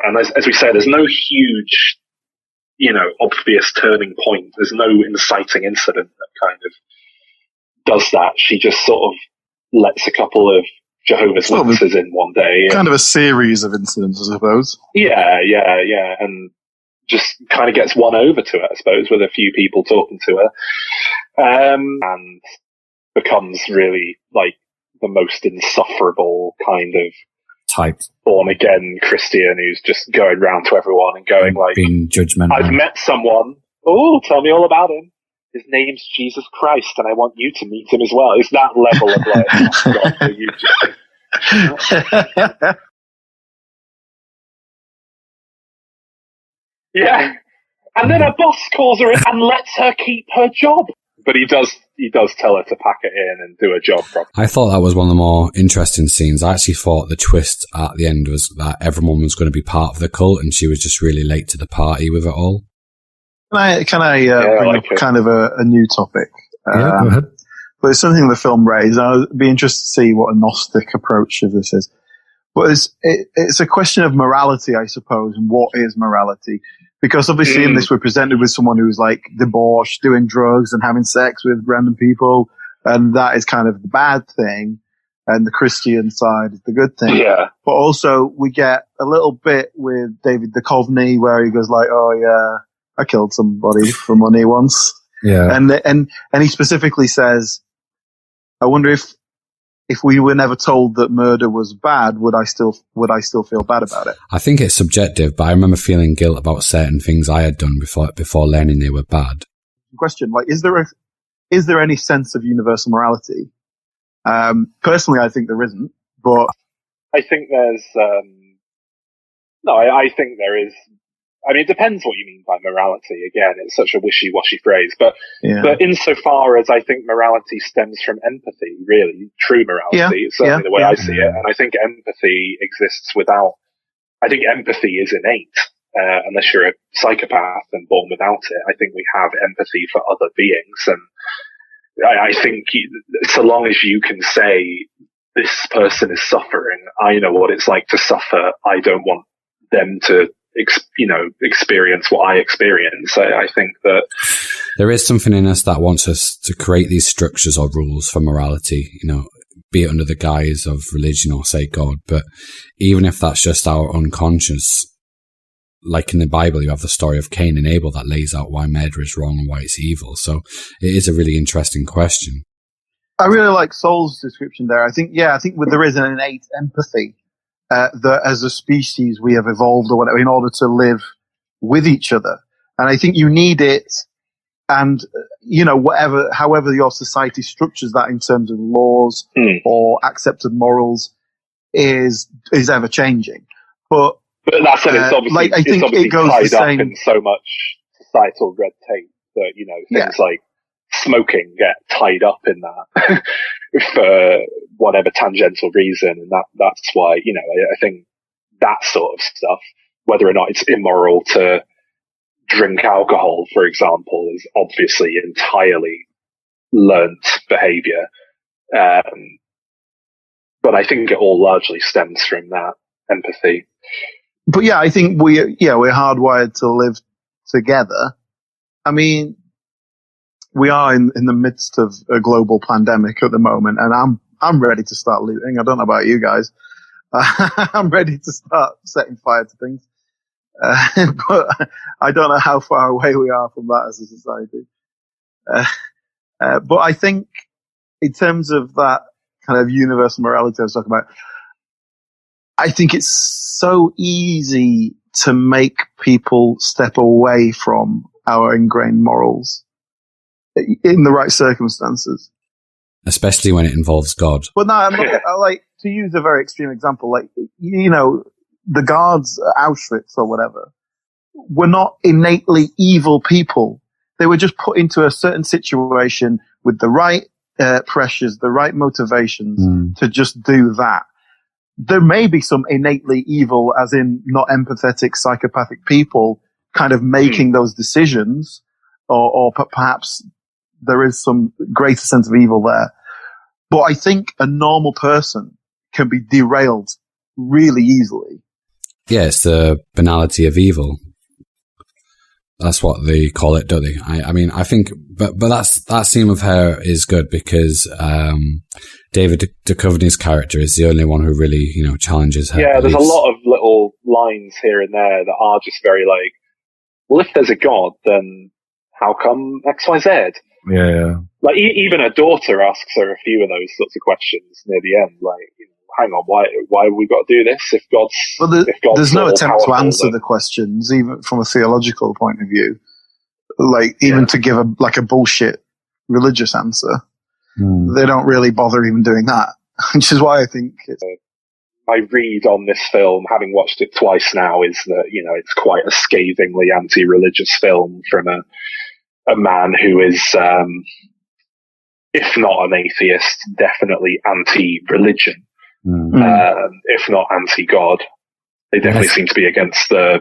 And as we say, there's no huge, obvious turning point. There's no inciting incident that kind of does that. She just sort of lets a couple of Jehovah's Witnesses in one day. Kind of a series of incidents, I suppose. Yeah. And just kind of gets won over to it, I suppose, with a few people talking to her. And becomes really like the most insufferable kind of type born again Christian who's just going round to everyone and going like, being judgmental. I've met someone. Oh, tell me all about him. His name's Jesus Christ, and I want you to meet him as well. It's that level of like, yeah. And then her boss calls her in and lets her keep her job. But he does tell her to pack it in and do her job properly. I thought that was one of the more interesting scenes. I actually thought the twist at the end was that everyone was going to be part of the cult and she was just really late to the party with it all. Can I bring up kind of a new topic? Yeah, go ahead. But it's something the film raised. I'd be interested to see what a Gnostic approach of this is. But it's a question of morality, I suppose, and what is morality? Because obviously in this we're presented with someone who's like debauched, doing drugs and having sex with random people, and that is kind of the bad thing, and the Christian side is the good thing. Yeah. But also we get a little bit with David Duchovny where he goes like, oh yeah, I killed somebody for money once. Yeah. And he specifically says, I wonder if we were never told that murder was bad, would I still feel bad about it? I think it's subjective, but I remember feeling guilt about certain things I had done before learning they were bad. Question, like, is there any sense of universal morality? Personally, I think there isn't, but I think there's, I think there is. I mean, it depends what you mean by morality. Again, it's such a wishy-washy phrase, but insofar as I think morality stems from empathy, really, true morality, it's certainly the way I see it. And I think empathy exists without, I think empathy is innate, unless you're a psychopath and born without it. I think we have empathy for other beings. And I think so long as you can say, this person is suffering, I know what it's like to suffer, I don't want them to experience what I experience. I think that there is something in us that wants us to create these structures or rules for morality, be it under the guise of religion or say God. But even if that's just our unconscious, like in the Bible, you have the story of Cain and Abel that lays out why murder is wrong and why it's evil. So it is a really interesting question. I really like Saul's description there. I think there is an innate empathy that as a species we have evolved or whatever in order to live with each other. And I think you need it, and however your society structures that in terms of laws or accepted morals is ever changing. But that's it. It's obviously, I think it goes tied the same up in so much societal red tape that things like smoking get tied up in that for whatever tangential reason, and that's why I think that sort of stuff, whether or not it's immoral to drink alcohol, for example, is obviously entirely learnt behaviour. But I think it all largely stems from that empathy. But yeah, I think we're hardwired to live together. I mean, we are in the midst of a global pandemic at the moment, and I'm ready to start looting. I don't know about you guys. I'm ready to start setting fire to things. But I don't know how far away we are from that as a society. But I think in terms of that kind of universal morality I was talking about, I think it's so easy to make people step away from our ingrained morals in the right circumstances. Especially when it involves God. But no, I like to use a very extreme example, like, the guards at Auschwitz or whatever were not innately evil people. They were just put into a certain situation with the right pressures, the right motivations to just do that. There may be some innately evil, as in not empathetic, psychopathic people kind of making those decisions, or perhaps there is some greater sense of evil there. But I think a normal person can be derailed really easily. Yeah, it's the banality of evil. That's what they call it, don't they? I mean, I think, but that scene with her is good because David Duchovny's character is the only one who really, challenges her. Yeah, there's a lot of little lines here and there that are just very like, well, if there's a God, then how come XYZ? Yeah. Like, even her daughter asks her a few of those sorts of questions near the end, like, hang on, why have we got to do this if God's... Well, there's no attempt to answer the questions, even from a theological point of view. Like, even to give a bullshit religious answer. They don't really bother even doing that, which is why I think it's... My read on this film, having watched it twice now, is that, it's quite a scathingly anti-religious film from a man who is, if not an atheist, definitely anti-religion. If not anti-God. They definitely seem to be against the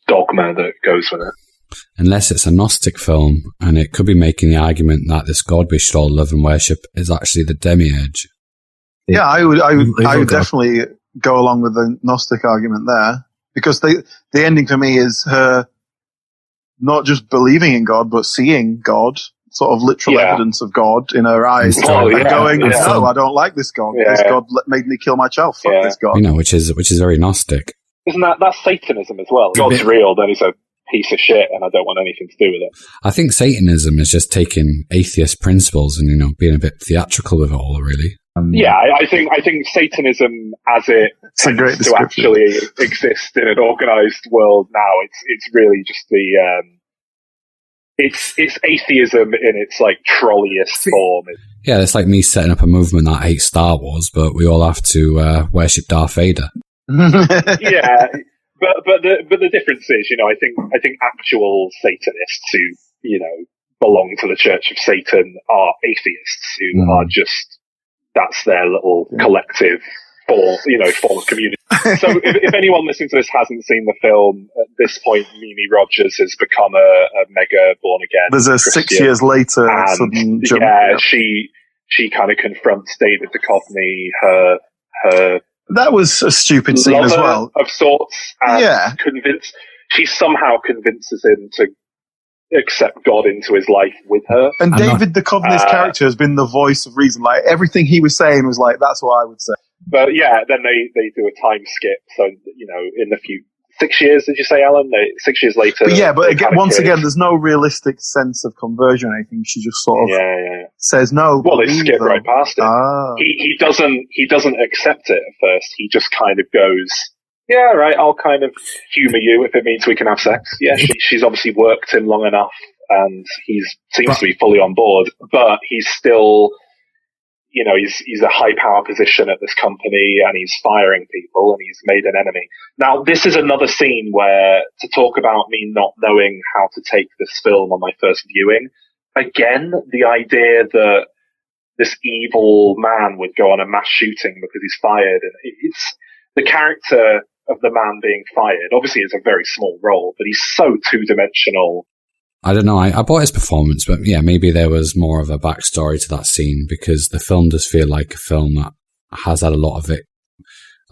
dogma that goes with it. Unless it's a Gnostic film, and it could be making the argument that this God we should all love and worship is actually the demiurge. Yeah, I would definitely go along with the Gnostic argument there, because the ending for me is her not just believing in God, but seeing God, sort of literal evidence of God in her eyes, and going, no, I don't like this God. This God made me kill my child. Fuck this God. Which is very Gnostic. Isn't that's Satanism as well? God's real, then he's a piece of shit, and I don't want anything to do with it. I think Satanism is just taking atheist principles and being a bit theatrical with it all, really. I think Satanism, as it tends to actually exist in an organised world now, it's really just the it's atheism in its like trolliest form. Yeah, it's like me setting up a movement that hates Star Wars, but we all have to worship Darth Vader. Yeah. But the difference is, I think actual Satanists who, belong to the Church of Satan are atheists who are just, that's their little collective form of community. So if anyone listening to this hasn't seen the film, at this point, Mimi Rodgers has become a mega born again. There's a Christian, 6 years later sudden jump. Yeah, she kind of confronts David Duchovny, her that was a stupid scene as well. Of sorts. And she somehow convinces him to accept God into his life with her. And David Duchovny's character has been the voice of reason. Like, everything he was saying was like, that's what I would say. But yeah, then they do a time skip. So, in the 6 years, did you say, Alan? 6 years later. But yeah, but again, once again, there's no realistic sense of conversion or anything. She just sort of says no. Well, they skip right past it. He doesn't accept it at first. He just kind of goes, yeah, right, I'll kind of humour you if it means we can have sex. Yeah, she's obviously worked him long enough, and he seems to be fully on board, but he's still... he's a high power position at this company, and he's firing people, and he's made an enemy. Now, this is another scene where, to talk about me not knowing how to take this film on my first viewing, again, the idea that this evil man would go on a mass shooting because he's fired, and it's the character of the man being fired. Obviously, it's a very small role, but he's so two-dimensional. I don't know. I bought his performance, but yeah, maybe there was more of a backstory to that scene, because the film does feel like a film that has had a lot of it,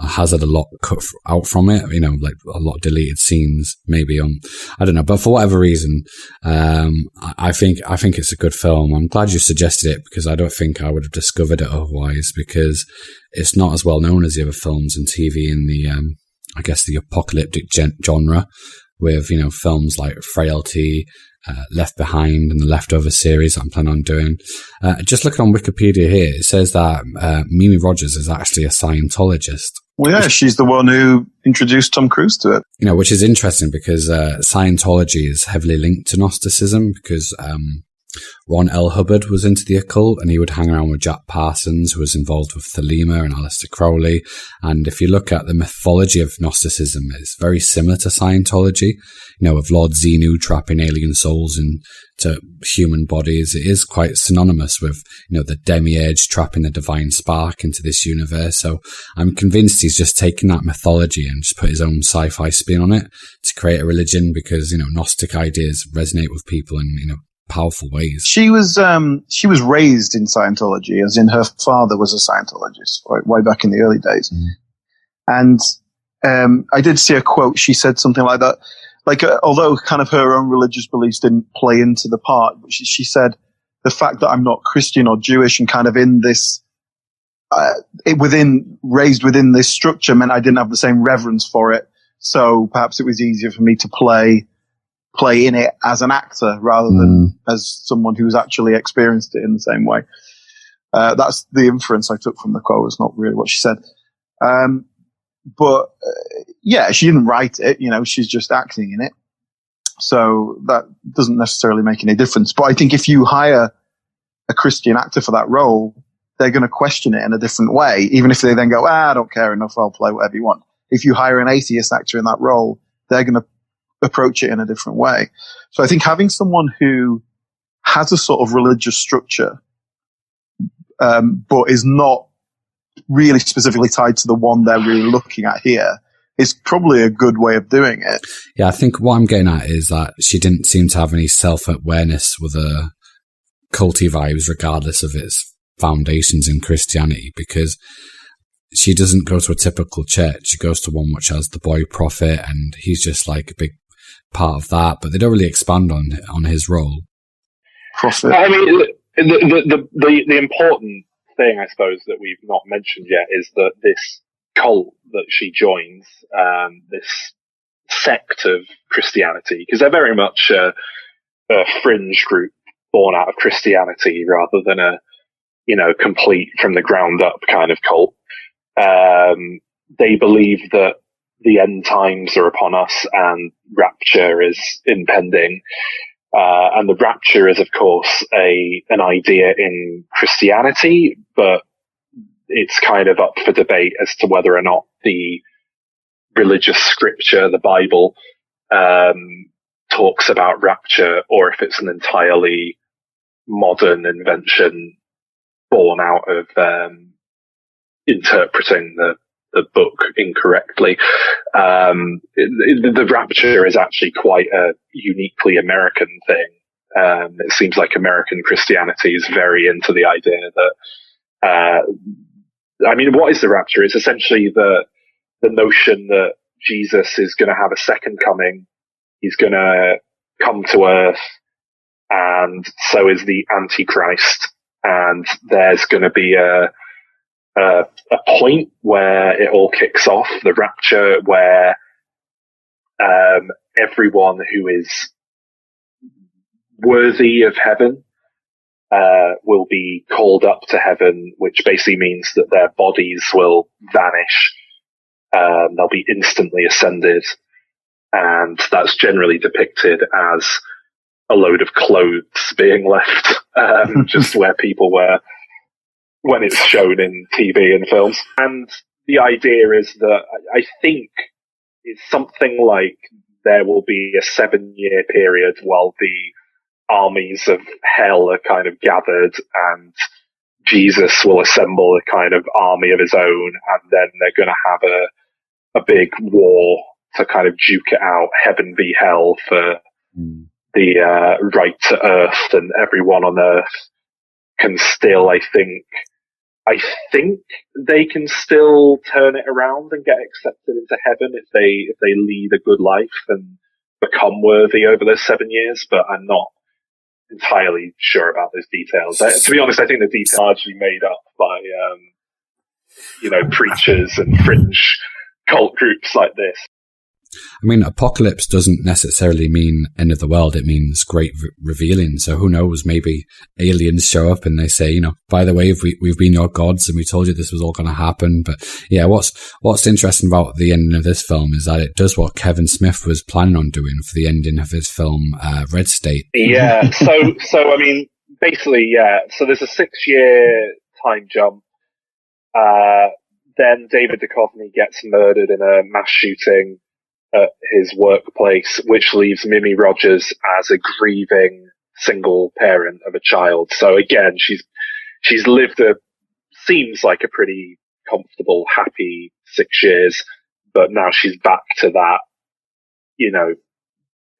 has had a lot cut out from it, like a lot of deleted scenes, maybe I don't know, but for whatever reason, I think it's a good film. I'm glad you suggested it, because I don't think I would have discovered it otherwise, because it's not as well known as the other films and TV in the, I guess the apocalyptic genre, with, films like Frailty, Left Behind, and the Leftover series that I'm planning on doing. Just looking on Wikipedia here, it says that Mimi Rodgers is actually a Scientologist. Well, yeah, she's the one who introduced Tom Cruise to it. Which is interesting, because Scientology is heavily linked to Gnosticism, because Ron L. Hubbard was into the occult, and he would hang around with Jack Parsons, who was involved with Thelema and Aleister Crowley. And if you look at the mythology of Gnosticism, it's very similar to Scientology, of Lord Xenu trapping alien souls into human bodies. It is quite synonymous with, the demiurge trapping the divine spark into this universe. So I'm convinced he's just taken that mythology and just put his own sci-fi spin on it to create a religion, because, Gnostic ideas resonate with people in, powerful ways. She was raised in Scientology, as in her father was a Scientologist, right, way back in the early days. And I did see a quote. She said something like that. Like, although kind of her own religious beliefs didn't play into the part, but she said the fact that I'm not Christian or Jewish and kind of in this, raised within this structure meant I didn't have the same reverence for it. So perhaps it was easier for me to play in it as an actor rather than as someone who's actually experienced it in the same way. That's the inference I took from the quote. It's not really what she said. But yeah, she didn't write it, she's just acting in it. So that doesn't necessarily make any difference. But I think if you hire a Christian actor for that role, they're going to question it in a different way. Even if they then go, I don't care enough, I'll play whatever you want. If you hire an atheist actor in that role, they're going to approach it in a different way. So I think having someone who has a sort of religious structure, but is not really specifically tied to the one they're really looking at here, is probably a good way of doing it. Yeah, I think what I'm getting at is that she didn't seem to have any self-awareness with her culty vibes, regardless of its foundations in Christianity, because she doesn't go to a typical church. She goes to one which has the boy prophet, and he's just like a big part of that, but they don't really expand on his role. Prophet. I mean, the important thing, I suppose, that we've not mentioned yet is that this cult that she joins, this sect of Christianity, because they're very much a fringe group born out of Christianity rather than a, complete from the ground up kind of cult. They believe that the end times are upon us and rapture is impending. And the rapture is, of course, an idea in Christianity, but it's kind of up for debate as to whether or not the religious scripture, the Bible, talks about rapture, or if it's an entirely modern invention born out of interpreting the book incorrectly. The rapture is actually quite a uniquely American thing. It seems like American Christianity is very into the idea that, what is the rapture? It's essentially the notion that Jesus is going to have a second coming. He's going to come to earth, and so is the Antichrist. And there's going to be a point where it all kicks off, the rapture, where everyone who is worthy of heaven will be called up to heaven, which basically means that their bodies will vanish. They'll be instantly ascended, and that's generally depicted as a load of clothes being left just where people were when it's shown in TV and films. And the idea is that I think it's something like there will be a 7-year period while the armies of hell are kind of gathered, and Jesus will assemble a kind of army of his own, and then they're going to have a big war to kind of duke it out, heaven v hell, for the right to earth, and everyone on earth can still, I think they can still turn it around and get accepted into heaven if they lead a good life and become worthy over those 7 years, but I'm not entirely sure about those details. To be honest, I think the details are largely made up by, preachers and fringe cult groups like this. I mean, apocalypse doesn't necessarily mean end of the world. It means great revealing. So who knows? Maybe aliens show up and they say, by the way, we've been your gods and we told you this was all going to happen. But yeah, what's interesting about the ending of this film is that it does what Kevin Smith was planning on doing for the ending of his film, Red State. Yeah. So I mean, basically, yeah. So there's a 6-year time jump. Then David Duchovny gets murdered in a mass shooting at his workplace, which leaves Mimi Rodgers as a grieving single parent of a child. So again, she's lived seems like a pretty comfortable, happy 6 years, but now she's back to that,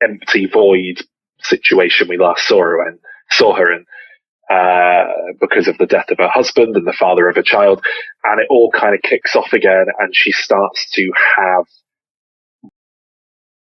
empty void situation we last saw her in. because of the death of her husband and the father of a child. And it all kind of kicks off again, and she starts to have